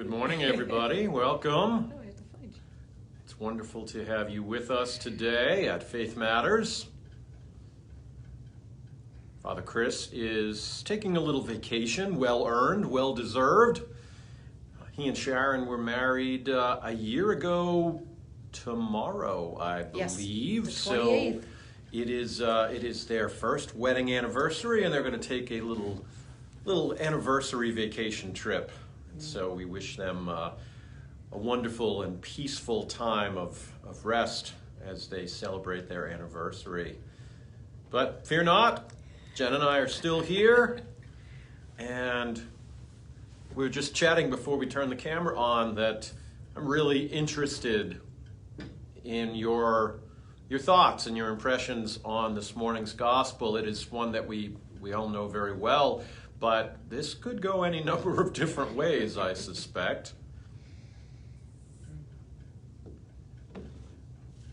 Good morning, everybody. Welcome. No, I have to find you. It's wonderful to have you with us today at Faith Matters. Father Chris is taking a little vacation, well-earned, well-deserved. He and Sharon were married a year ago tomorrow, I believe. Yes, the 28th. So it is their first wedding anniversary, and they're going to take a little anniversary vacation trip. And so we wish them a wonderful and peaceful time of rest as they celebrate their anniversary. But fear not, Jen and I are still here, and we were just chatting before we turned the camera on that I'm really interested in your thoughts and your impressions on this morning's gospel. It is one that we all know very well, but this could go any number of different ways, I suspect.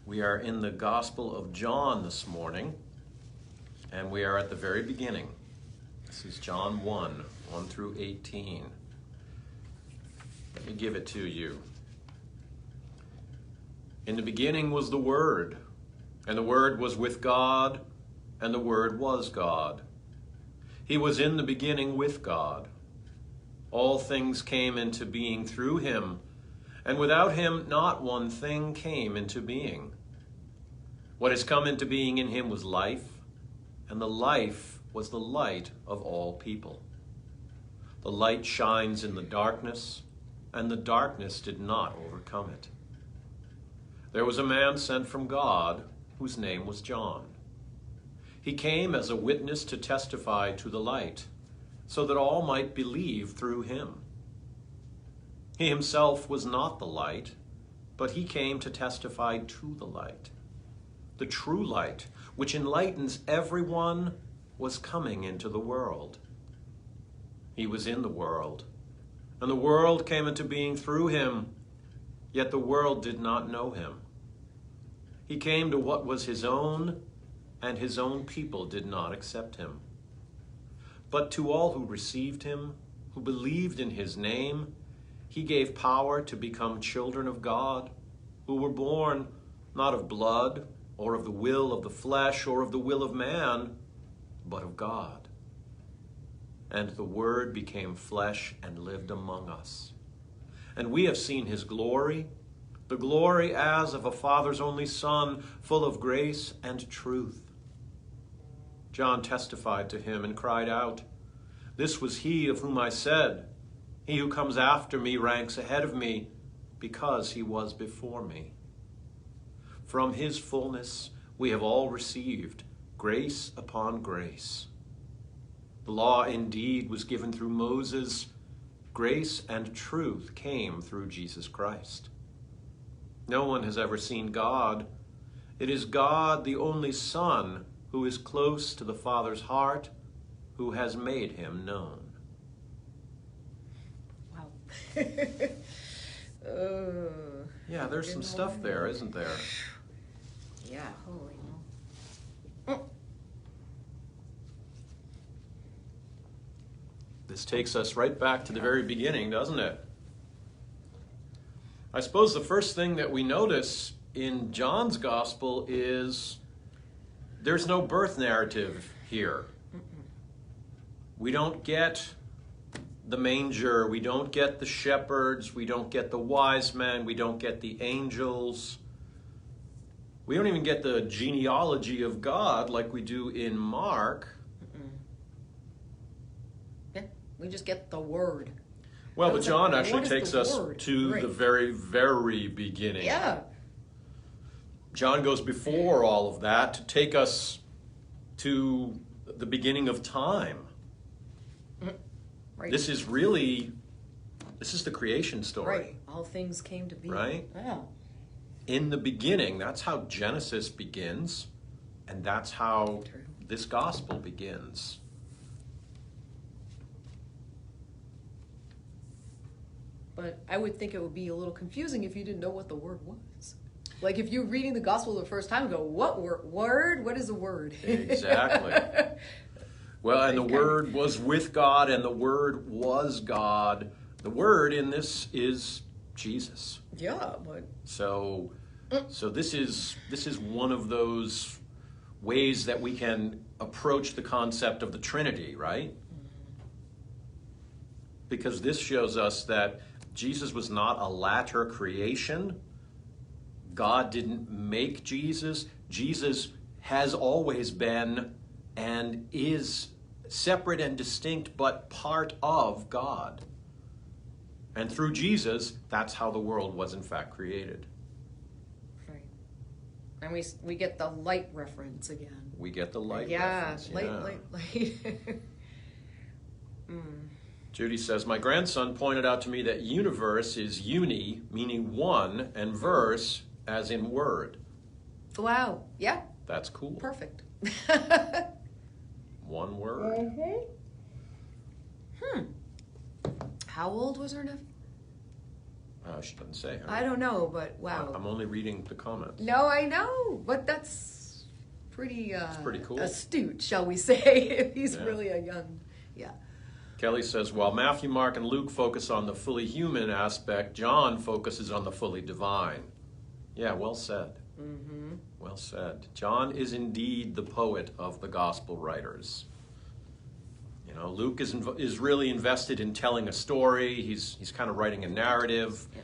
We are in the Gospel of John this morning, and we are at the very beginning. This is John 1 through 18. Let me give it to you. In the beginning was the Word, and the Word was with God, and the Word was God. He was in the beginning with God. All things came into being through him, and without him not one thing came into being. What has come into being in him was life, and the life was the light of all people. The light shines in the darkness, and the darkness did not overcome it. There was a man sent from God, whose name was John. He came as a witness to testify to the light, so that all might believe through him. He himself was not the light, but he came to testify to the light. The true light, which enlightens everyone, was coming into the world. He was in the world, and the world came into being through him, yet the world did not know him. He came to what was his own, and his own people did not accept him. But to all who received him, who believed in his name, he gave power to become children of God, who were born not of blood, or of the will of the flesh, or of the will of man, but of God. And the Word became flesh and lived among us. And we have seen his glory, the glory as of a Father's only Son, full of grace and truth. John testified to him and cried out, "This was he of whom I said, 'He who comes after me ranks ahead of me, because he was before me.' From his fullness we have all received grace upon grace. The law indeed was given through Moses. Grace and truth came through Jesus Christ. No one has ever seen God. It is God, the only Son, who is close to the Father's heart, who has made him known." Wow. Yeah, there's some stuff there, isn't there? Yeah, holy moly. This takes us right back to the very beginning, doesn't it? I suppose the first thing that we notice in John's gospel is there's no birth narrative here. We don't get the manger, we don't get the shepherds, we don't get the wise men, we don't get the angels. We don't even get the genealogy of God like we do in Mark. Yeah, we just get the Word. Well, but John actually what is takes the us word? to Right. the very, very beginning. Yeah. John goes before all of that to take us to the beginning of time. Right. This is the creation story. Right. All things came to be. Right? Yeah. In the beginning, that's how Genesis begins, and that's how True. this gospel begins. But I would think it would be a little confusing if you didn't know what the Word was. Like if you're reading the gospel the first time and go, what word? What is a word? Exactly. Well, and the Word was with God, and the Word was God. The Word in this is Jesus. Yeah, but So this is one of those ways that we can approach the concept of the Trinity, right? Because this shows us that Jesus was not a latter creation. God didn't make Jesus. Jesus has always been and is separate and distinct, but part of God. And through Jesus, that's how the world was in fact created. right. And we get the light reference again. We get the light Yeah, reference. light. Judy says, my grandson pointed out to me that universe is uni, meaning one, and verse, as in word. Wow. Yeah. That's cool. Perfect. One word. How old was her nephew? She doesn't say. Huh? I don't know, but wow. I'm only reading the comments. No, I know, but that's pretty. It's pretty cool. Astute, shall we say? If he's Yeah. really a young, yeah. Kelly says, while Matthew, Mark, and Luke focus on the fully human aspect, John focuses on the fully divine. Yeah, well said. Mm-hmm. Well said. John is indeed the poet of the gospel writers. You know, Luke is really invested in telling a story. He's kind of writing a narrative. Yeah.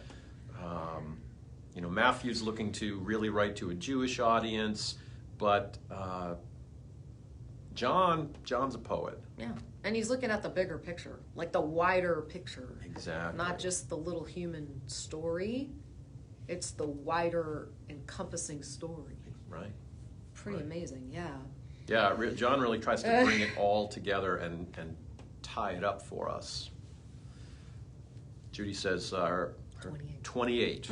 You know, Matthew's looking to really write to a Jewish audience, but John's a poet. Yeah, and he's looking at the bigger picture, like the wider picture. Exactly. Not just the little human story. It's the wider, encompassing story. Right. Pretty Right. amazing, yeah. Yeah, John really tries to bring it all together and tie it up for us. Judy says 28.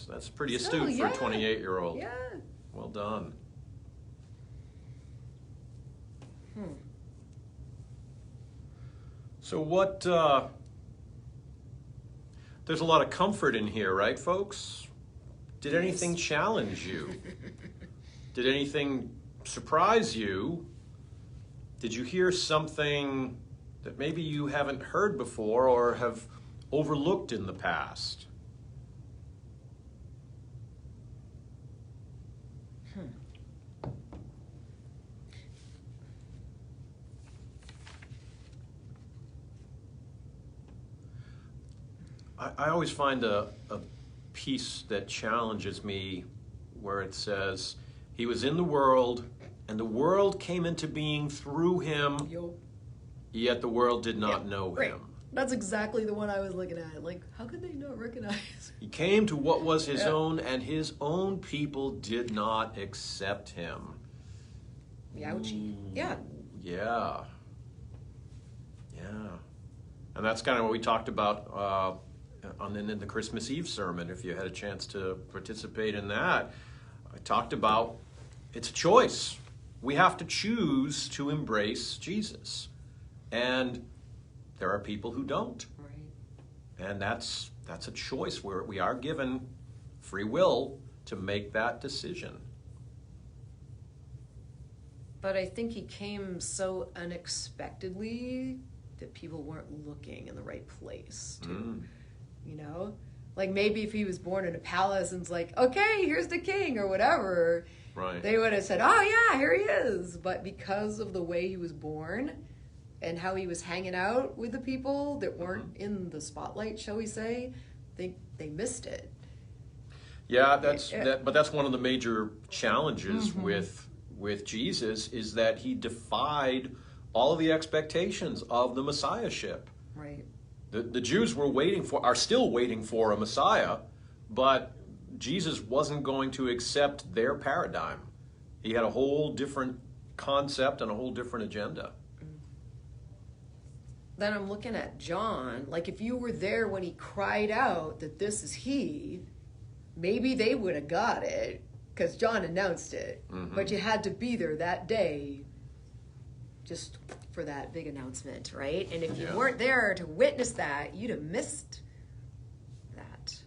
That's pretty Still, astute yeah. for a 28-year-old. Yeah. Well done. So what, there's a lot of comfort in here, right, folks? Did anything challenge you? Did anything surprise you? Did you hear something that maybe you haven't heard before or have overlooked in the past? I always find a piece that challenges me where it says, he was in the world, and the world came into being through him, yet the world did not know Right. him. That's exactly the one I was looking at. Like, how could they not recognize? He came to what was his own, and his own people did not accept him. Ouchie. Yeah. Yeah. Yeah. And that's kind of what we talked about in the Christmas Eve sermon, if you had a chance to participate in that. I talked about it's a choice. We have to choose to embrace Jesus. And there are people who don't. Right. And that's a choice where we are given free will to make that decision. But I think he came so unexpectedly that people weren't looking in the right place. You know? Like maybe if he was born in a palace and it's like, okay, here's the king or whatever, Right. they would have said, oh yeah, here he is. But because of the way he was born and how he was hanging out with the people that weren't in the spotlight, shall we say, they missed it. Yeah, but that's one of the major challenges with Jesus is that he defied all of the expectations of the Messiahship. Right. The Jews are still waiting for a Messiah, but Jesus wasn't going to accept their paradigm. He had a whole different concept and a whole different agenda. Then I'm looking at John, like if you were there when he cried out that this is he, maybe they would have got it because John announced it. But you had to be there that day just for that big announcement, right? And if you weren't there to witness that, you'd have missed that.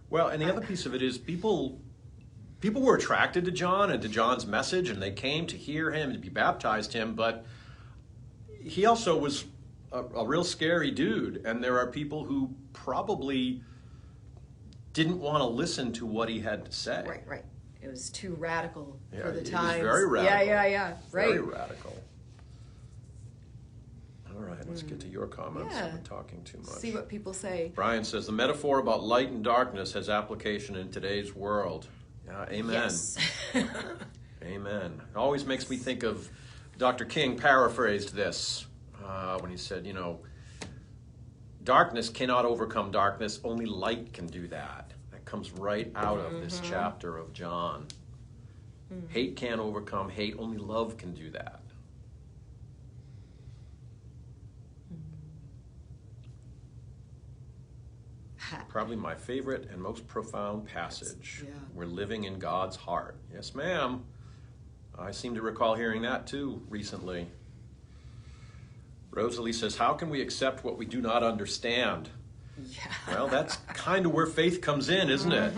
Well, and the other piece of it is people were attracted to John and to John's message, and they came to hear him and to be baptized him, but he also was a real scary dude, and there are people who probably didn't want to listen to what he had to say. Right. It was too radical for the it times. was very radical. Yeah. Right. Very radical. All right, let's get to your comments. Yeah. I've been talking too much. See what people say. Brian says, the metaphor about light and darkness has application in today's world. Amen. Yes. Amen. It always makes me think of Dr. King paraphrased this when he said, darkness cannot overcome darkness. Only light can do that. That comes right out of this chapter of John. Hate can't overcome hate. Only love can do that. Probably my favorite and most profound passage. Yeah. We're living in God's heart. Yes, ma'am. I seem to recall hearing that too recently. Rosalie says, how can we accept what we do not understand? Yeah. Well, that's kind of where faith comes in, isn't it?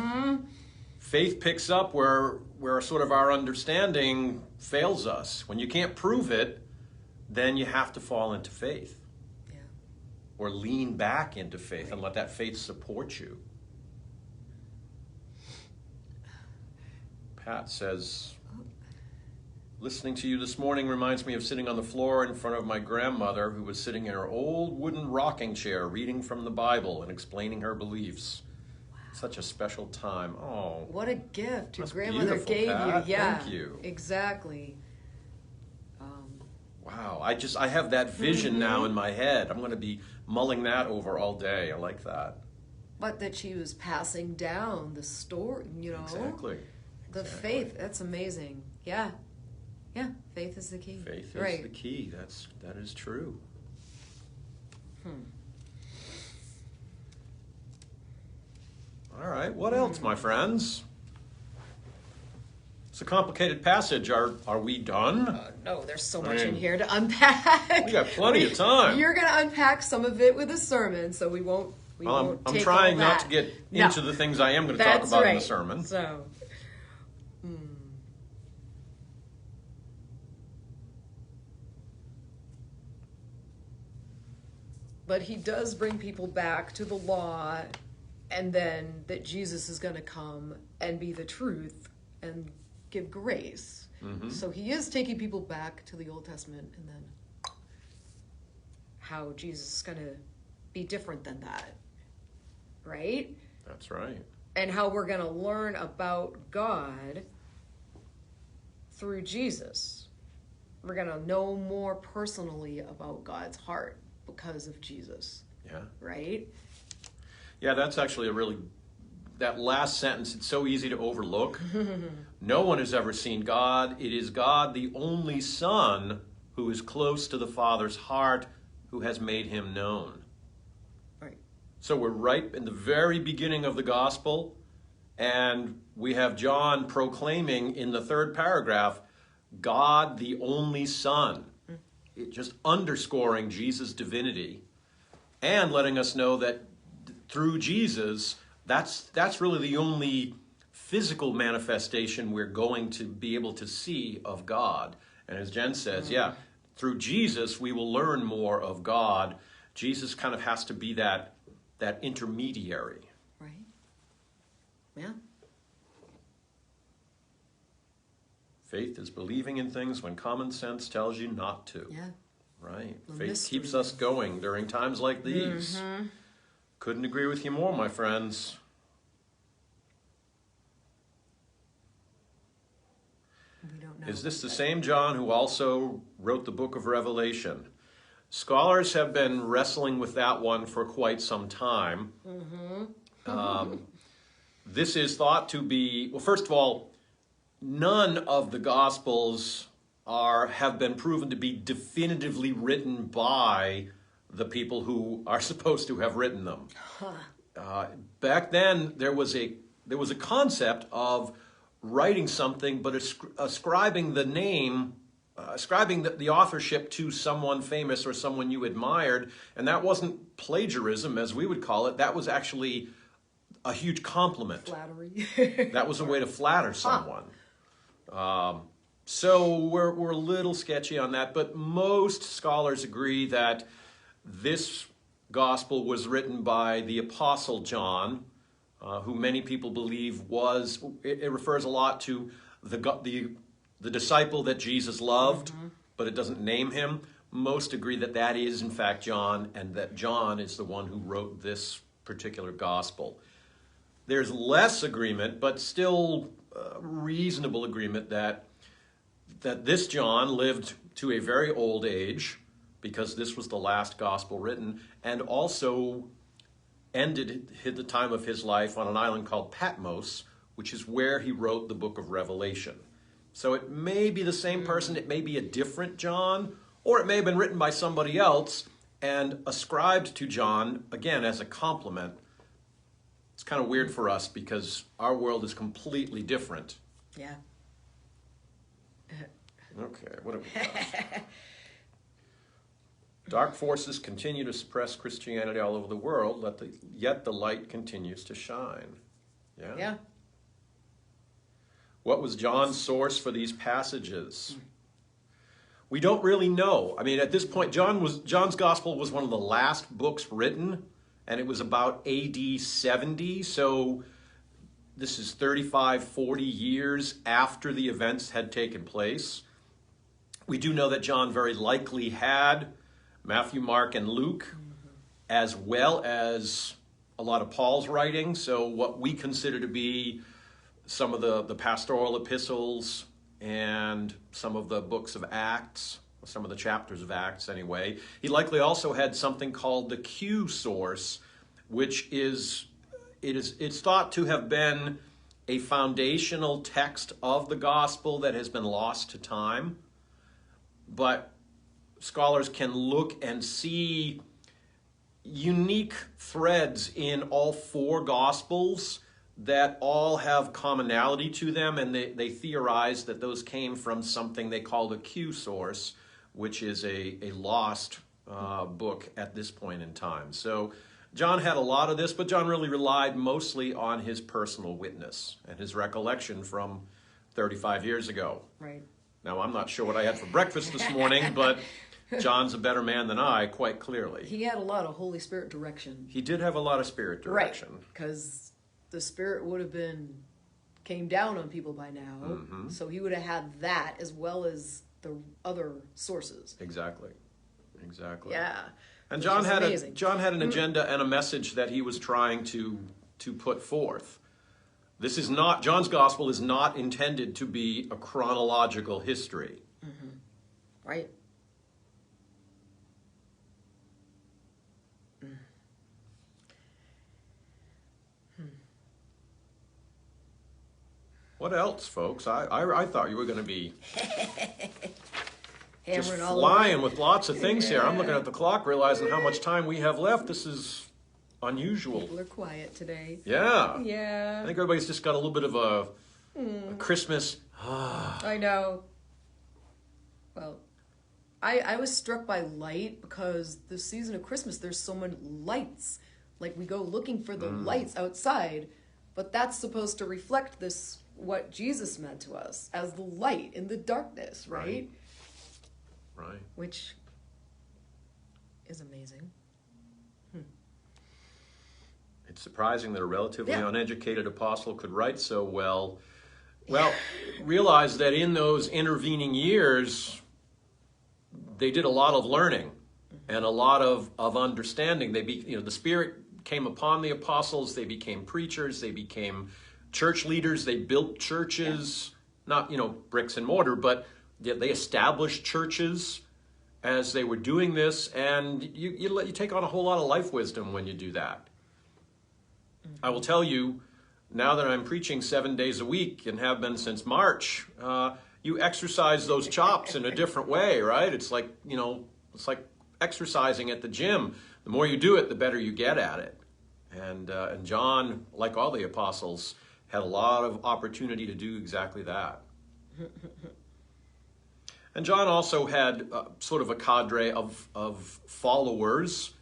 Faith picks up where sort of our understanding fails us. When you can't prove it, then you have to fall into faith. Or lean back into faith and let that faith support you. Pat says, listening to you this morning reminds me of sitting on the floor in front of my grandmother, who was sitting in her old wooden rocking chair reading from the Bible and explaining her beliefs. Wow. Such a special time. Oh, what a gift your that's grandmother gave Pat. you. Yeah, thank you. Exactly. Wow, I have that vision now in my head. I'm going to be mulling that over all day. I like that. But that she was passing down the story, Exactly. The faith. That's amazing. Yeah. Faith is the key. Faith is the key. That is true. All right. What else, my friends? It's a complicated passage. Are we done? No, there's so much in here to unpack. We got plenty of time. You're going to unpack some of it with a sermon, so we won't. I'm trying not to get into the things I am going to talk about in the sermon. So. But he does bring people back to the law, and then that Jesus is going to come and be the truth and give grace. So he is taking people back to the Old Testament, and then how Jesus is going to be different than that, right? That's right. And how we're going to learn about God through Jesus. We're going to know more personally about God's heart because of Jesus. Yeah. Right? Yeah, that's actually that last sentence, it's so easy to overlook. No one has ever seen God. It is God, the only Son, who is close to the Father's heart, who has made him known. Right. So we're right in the very beginning of the gospel, and we have John proclaiming in the third paragraph, God, the only Son. It just underscoring Jesus' divinity and letting us know that through Jesus, that's really the only physical manifestation we're going to be able to see of God. And as Jen says, through Jesus, we will learn more of God. Jesus kind of has to be that intermediary. Right. Yeah. Faith is believing in things when common sense tells you not to. Yeah. Right. The Faith mystery. keeps us going during times like these. Couldn't agree with you more, my friends. We don't know. Is this the same John who also wrote the book of Revelation? Scholars have been wrestling with that one for quite some time. This is thought to be, well, first of all, none of the Gospels have been proven to be definitively written by the people who are supposed to have written them. Back then, there was a concept of writing something, but ascribing the name, ascribing the authorship to someone famous or someone you admired, and that wasn't plagiarism, as we would call it. That was actually a huge compliment. Flattery. That was a way to flatter someone. So we're a little sketchy on that, but most scholars agree that This gospel was written by the Apostle John, who many people believe it refers a lot to the disciple that Jesus loved, but it doesn't name him. Most agree that that is, in fact, John, and that John is the one who wrote this particular gospel. There's less agreement, but still reasonable agreement that this John lived to a very old age, because this was the last gospel written, and also ended the time of his life on an island called Patmos, which is where he wrote the book of Revelation. So it may be the same person, it may be a different John, or it may have been written by somebody else and ascribed to John, again, as a compliment. It's kind of weird for us because our world is completely different. Yeah. Okay, what have we got? Dark forces continue to suppress Christianity all over the world, yet the light continues to shine. Yeah. Yeah. What was John's source for these passages? We don't really know. I mean, at this point, John's Gospel was one of the last books written, and it was about AD 70, so this is 35, 40 years after the events had taken place. We do know that John very likely had Matthew, Mark, and Luke, as well as a lot of Paul's writing. So what we consider to be some of the pastoral epistles and some of the books of Acts, some of the chapters of Acts anyway. He likely also had something called the Q source, which it's thought to have been a foundational text of the gospel that has been lost to time. But scholars can look and see unique threads in all four gospels that all have commonality to them, and they theorize that those came from something they called a Q source, which is a lost book at this point in time. So John had a lot of this, but John really relied mostly on his personal witness and his recollection from 35 years ago. Right. Now, I'm not sure what I had for breakfast this morning, but John's a better man than I, quite clearly. He had a lot of Holy Spirit direction. He did have a lot of Spirit direction. Right, because the Spirit would have came down on people by now, so he would have had that as well as the other sources. Exactly. Yeah. And John had an agenda and a message that he was trying to put forth. John's gospel is not intended to be a chronological history. Right. What else, folks? I thought you were going to be just flying with lots of things here. I'm looking at the clock, realizing how much time we have left. This is unusual. People are quiet today. Yeah. Yeah. I think everybody's just got a little bit of a Christmas. I know. Well, I was struck by light because the season of Christmas, there's so many lights. Like, we go looking for the lights outside, but that's supposed to reflect what Jesus meant to us as the light in the darkness, right? Right. Which is amazing. It's surprising that a relatively uneducated apostle could write so well. Well, realize that in those intervening years, they did a lot of learning and a lot of understanding. The Spirit came upon the apostles. They became preachers. They became church leaders. They built churches, not bricks and mortar, but they established churches as they were doing this. And you take on a whole lot of life wisdom when you do that. I will tell you, now that I'm preaching 7 days a week and have been since March, you exercise those chops in a different way, right? It's like exercising at the gym. The more you do it, the better you get at it. And John, like all the apostles, had a lot of opportunity to do exactly that. And John also had sort of a cadre of followers.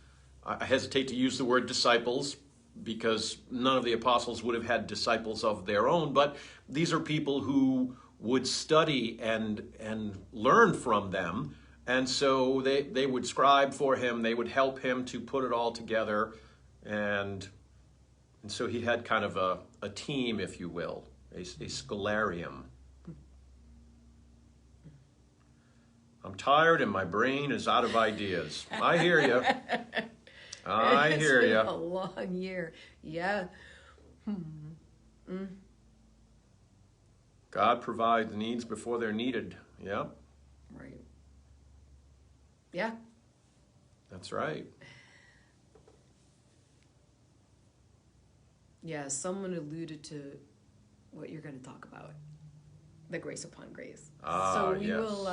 I hesitate to use the word disciples, because none of the apostles would have had disciples of their own, but these are people who would study and learn from them, And so they would scribe for him. They would help him to put it all together. And so he had kind of a team, if you will, a scholarium. I'm tired and my brain is out of ideas. I hear you. I hear you. It's been a long year. Yeah. God provides needs before they're needed. Yeah. Right. Yeah. That's right. Yeah, someone alluded to what you're going to talk about. The grace upon grace. So we yes. will...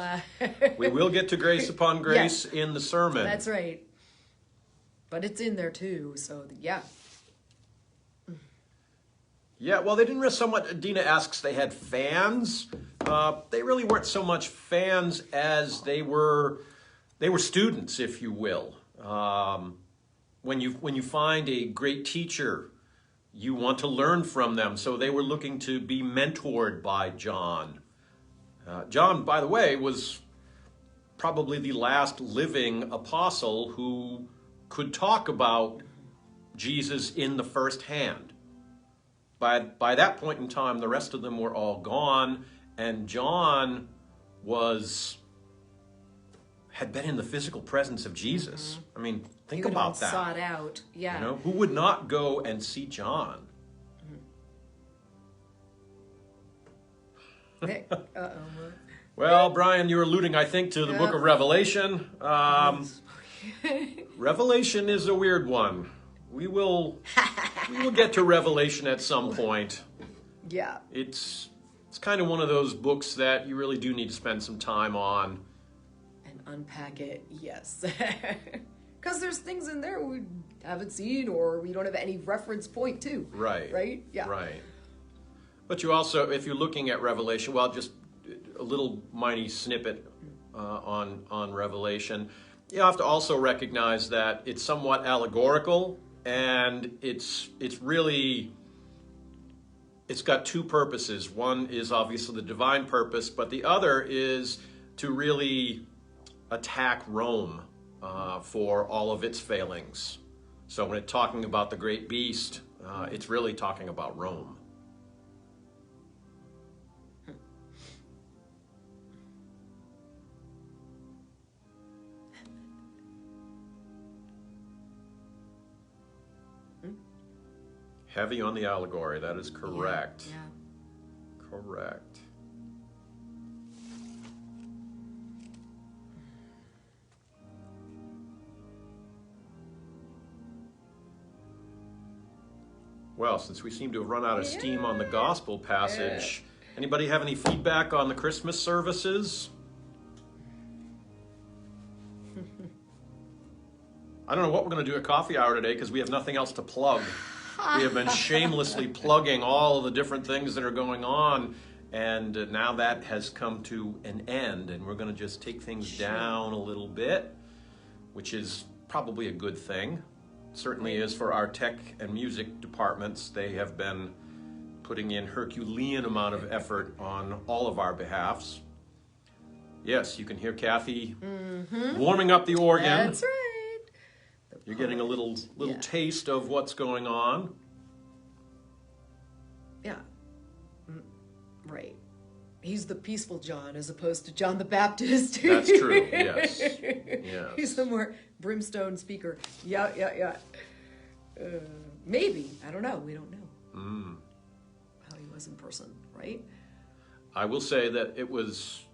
We will get to grace upon grace in the sermon. That's right. But it's in there too, so yeah. Yeah, well, they didn't really somewhat, Dina asks, they had fans. They really weren't so much fans as they were students, if you will. When you find a great teacher, you want to learn from them. So they were looking to be mentored by John. John, by the way, was probably the last living apostle who could talk about Jesus in the first hand. By that point in time, the rest of them were all gone, and John had been in the physical presence of Jesus. I mean, think about that. Sought out, yeah. You know, who would not go and see John? Uh-oh. Well, Brian, you're alluding, I think, to the book of Revelation. Revelation is a weird one. We will get to Revelation at some point. Yeah. It's kind of one of those books that you really do need to spend some time on. And unpack it, yes. Because there's things in there we haven't seen or we don't have any reference point to. Right. Right? Yeah. Right. But you also, if you're looking at Revelation, well, just a little minor snippet on Revelation, you have to also recognize that it's somewhat allegorical, and it's got two purposes. One is obviously the divine purpose, but the other is to really attack Rome for all of its failings. So when it's talking about the great beast, it's really talking about Rome. Heavy on the allegory, that is correct. Yeah. Correct. Well, since we seem to have run out of steam on the gospel passage, anybody have any feedback on the Christmas services? I don't know what we're going to do at coffee hour today because we have nothing else to plug. We have been shamelessly plugging all of the different things that are going on, and now that has come to an end, and we're going to just take things down a little bit, which is probably a good thing. Certainly is for our tech and music departments. They have been putting in Herculean amount of effort on all of our behalfs. Yes, you can hear Kathy warming up the organ. That's right. You're getting a little taste of what's going on. Yeah. Right. He's the peaceful John as opposed to John the Baptist. That's true, yes. Yes. He's the more brimstone speaker. Yeah. Maybe. I don't know. We don't know how he was in person, right? I will say that it was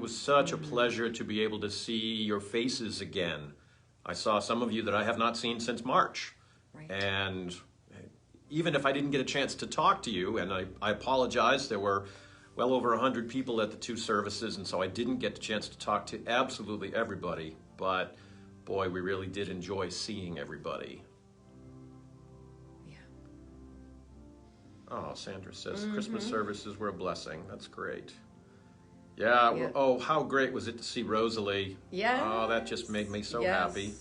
such a pleasure to be able to see your faces again. I saw some of you that I have not seen since March. Right. And even if I didn't get a chance to talk to you, and I apologize, there were well over 100 people at the two services, and so I didn't get the chance to talk to absolutely everybody. But boy, we really did enjoy seeing everybody. Yeah. Oh, Sandra says Christmas services were a blessing. That's great. Yeah. Oh, how great was it to see Rosalie? Yeah. Oh, that just made me so happy.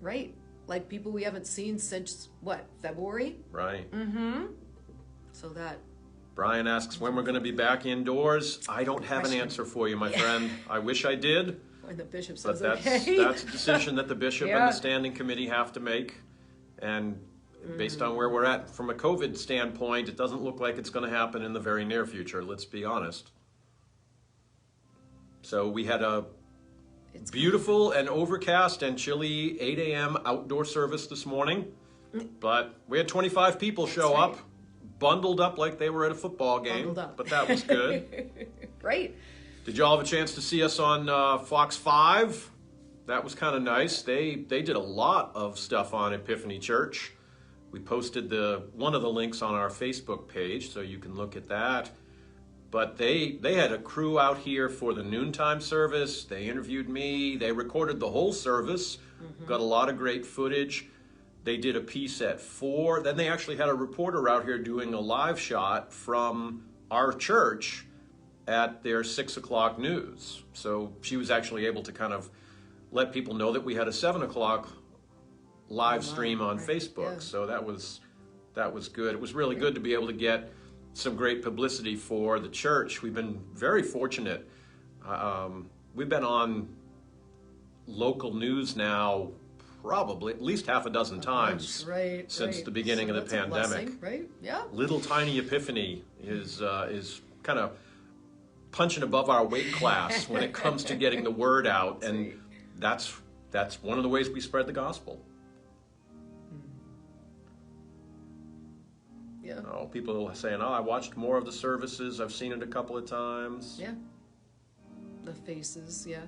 Right. Like people we haven't seen since, what, February? Right. So that Brian asks when we're going to be back indoors. I don't have an answer for you, my friend. I wish I did. When the bishop says but that's a decision that the bishop and the standing committee have to make. And based on where we're at from a COVID standpoint, it doesn't look like it's going to happen in the very near future, let's be honest. So we had a beautiful and overcast and chilly 8 a.m. outdoor service this morning, but we had 25 people show up, bundled up like they were at a football game, but that was good. Great. Did y'all have a chance to see us on Fox 5? That was kind of nice. They did a lot of stuff on Epiphany Church. We posted one of the links on our Facebook page, so you can look at that. But they had a crew out here for the noontime service. They interviewed me. They recorded the whole service. Got a lot of great footage. They did a piece at 4. Then they actually had a reporter out here doing a live shot from our church at their 6 o'clock news. So she was actually able to kind of let people know that we had a 7 o'clock live stream on Facebook. Yeah. So that was good. It was really good to be able to get some great publicity for the church. We've been very fortunate. We've been on local news now probably at least half a dozen times since the beginning of the pandemic. Blessing, right? Yeah. Little tiny Epiphany is kind of punching above our weight class when it comes to getting the word out, and that's one of the ways we spread the gospel. Yeah. Oh, people are saying, I watched more of the services. I've seen it a couple of times. Yeah. The faces, yeah.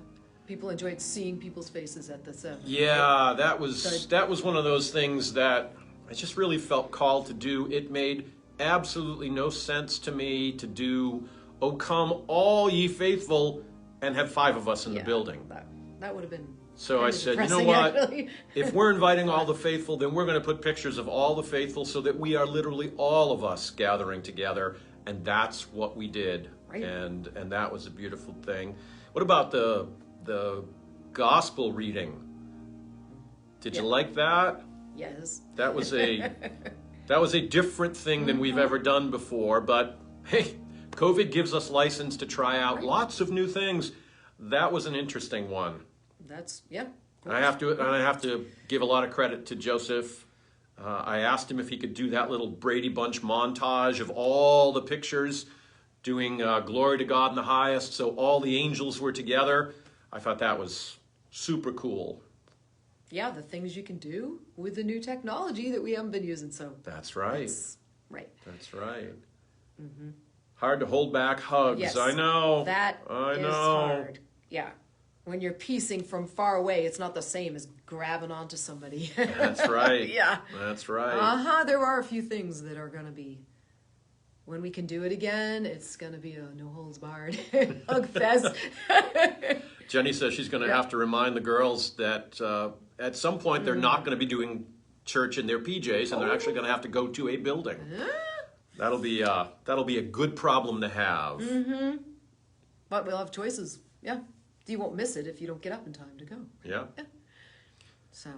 People enjoyed seeing people's faces at the sermon. Yeah, that was one of those things that I just really felt called to do. It made absolutely no sense to me to do, "Oh, come all ye faithful," and have 5 of us in the building. That would have been So I said, you know what? If we're inviting all the faithful, then we're going to put pictures of all the faithful so that we are literally all of us gathering together. And that's what we did. Right. And that was a beautiful thing. What about the gospel reading? Did you like that? Yes. That was a different thing than we've ever done before. But hey, COVID gives us license to try out lots of new things. That was an interesting one. I have to give a lot of credit to Joseph. I asked him if he could do that little Brady Bunch montage of all the pictures doing glory to God in the highest, so all the angels were together. I thought that was super cool. Yeah, the things you can do with the new technology that we haven't been using. So that's right. That's right. Mm-hmm. Hard to hold back hugs. Yes, I know. I know. Hard. Yeah. When you're piecing from far away, it's not the same as grabbing onto somebody. That's right. Yeah. That's right. There are a few things that are going to be, when we can do it again, it's going to be a no holds barred hug fest. Jenny says she's going to have to remind the girls that at some point they're not going to be doing church in their PJs, and they're actually going to have to go to a building. That'll be a good problem to have. Mm-hmm. But we'll have choices. Yeah. You won't miss it if you don't get up in time to go. Yeah. So.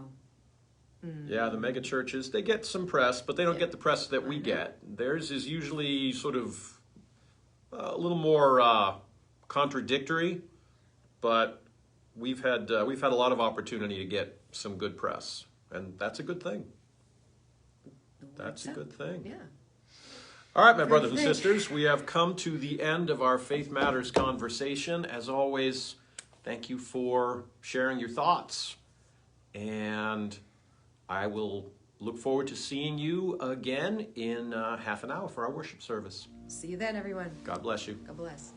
Yeah, the mega churches, they get some press, but they don't get the press that we get. Theirs is usually sort of a little more contradictory, but we've had a lot of opportunity to get some good press, and that's a good thing. That's a good thing. Yeah. All right, my brothers and sisters, we have come to the end of our Faith Matters conversation. As always, thank you for sharing your thoughts, and I will look forward to seeing you again in half an hour for our worship service. See you then, everyone. God bless you. God bless.